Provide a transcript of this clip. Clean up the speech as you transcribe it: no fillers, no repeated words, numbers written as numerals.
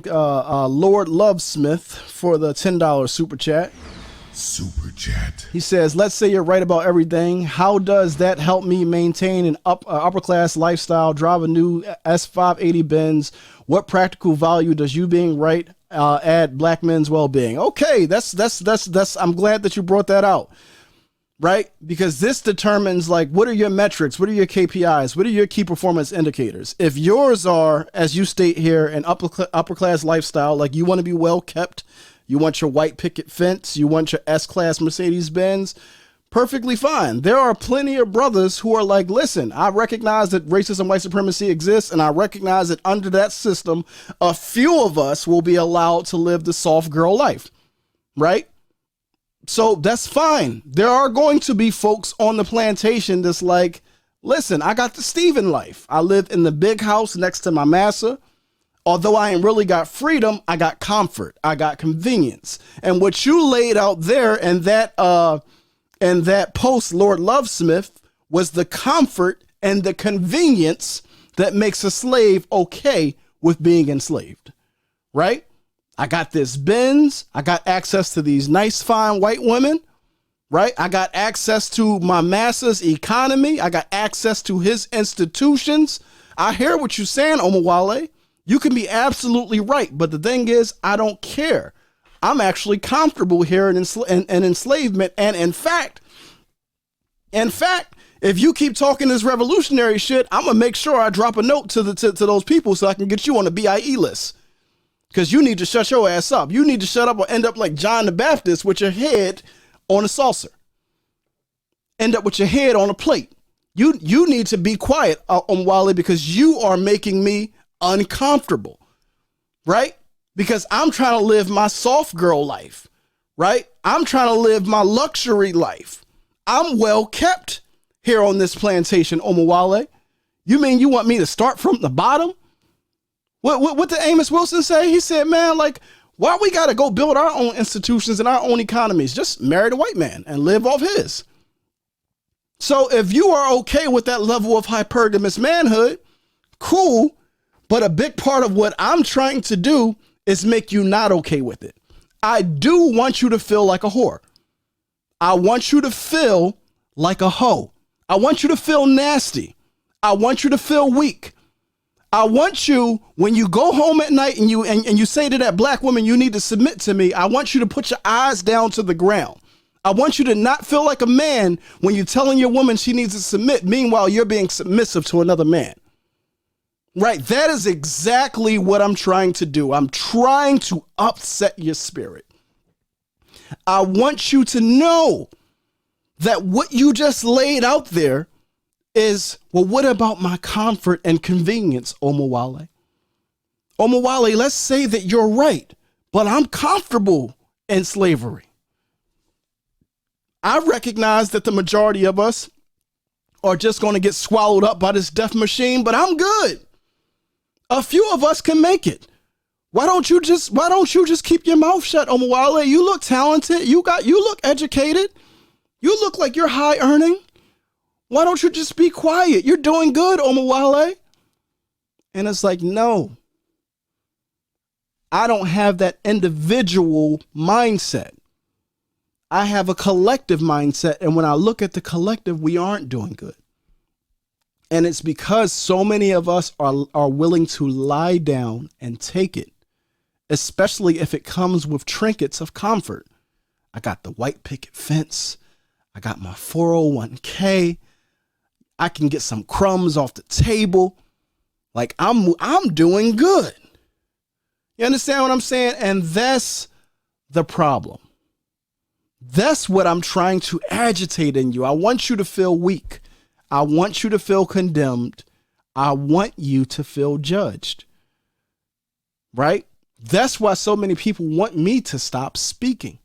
thank Lord Lovesmith for the $10 super chat. Super chat. He says, let's say you're right about everything. How does that help me maintain an upper class lifestyle, drive a new S580 Benz? What practical value does you being right add black men's well-being? Okay, that's I'm glad that you brought that out. Right? Because this determines, like, what are your metrics? What are your KPIs? What are your key performance indicators? If yours are, as you state here, an upper class lifestyle, like you want to be well kept, you want your white picket fence, you want your S-Class Mercedes-Benz, perfectly fine. There are plenty of brothers who are like, listen, I recognize that racism, white supremacy exists, and I recognize that under that system, a few of us will be allowed to live the soft girl life, right? So that's fine. There are going to be folks on the plantation that's like, listen, I got the Steven life. I live in the big house next to my massa. Although I ain't really got freedom, I got comfort. I got convenience. And what you laid out there and that post, Lord Lovesmith, was the comfort and the convenience that makes a slave okay with being enslaved, right? I got this Benz. I got access to these nice, fine white women, right? I got access to my master's economy. I got access to his institutions. I hear what you're saying, Omawale. You can be absolutely right. But the thing is, I don't care. I'm actually comfortable here in enslavement. And in fact, if you keep talking this revolutionary shit, I'm going to make sure I drop a note to those people so I can get you on the BIE list. Because you need to shut your ass up. You need to shut up or end up like John the Baptist with your head on a saucer. End up with your head on a plate. You need to be quiet, Wally, because you are making me uncomfortable, right? Because I'm trying to live my soft girl life, right? I'm trying to live my luxury life. I'm well kept here on this plantation, Omawale. You mean you want me to start from the bottom? What did Amos Wilson say? He said, man, like, why we got to go build our own institutions and our own economies? Just marry the white man and live off his. So if you are okay with that level of hypergamous manhood, cool. But a big part of what I'm trying to do is make you not okay with it. I do want you to feel like a whore. I want you to feel like a hoe. I want you to feel nasty. I want you to feel weak. I want you, when you go home at night and you say to that black woman, you need to submit to me, I want you to put your eyes down to the ground. I want you to not feel like a man when you're telling your woman she needs to submit. Meanwhile, you're being submissive to another man. Right. That is exactly what I'm trying to do. I'm trying to upset your spirit. I want you to know that what you just laid out there is, well, what about my comfort and convenience, Omawale? Omawale, let's say that you're right, but I'm comfortable in slavery. I recognize that the majority of us are just going to get swallowed up by this death machine, but I'm good. A few of us can make it. Why don't you just keep your mouth shut, Omawale? You look talented. You look educated. You look like you're high earning. Why don't you just be quiet? You're doing good, Omawale. And it's like, no, I don't have that individual mindset. I have a collective mindset. And when I look at the collective, we aren't doing good. And it's because so many of us are willing to lie down and take it, especially if it comes with trinkets of comfort. I got the white picket fence. I got my 401k. I can get some crumbs off the table. Like I'm doing good. You understand what I'm saying? And that's the problem. That's what I'm trying to agitate in you. I want you to feel weak. I want you to feel condemned. I want you to feel judged. Right? That's why so many people want me to stop speaking.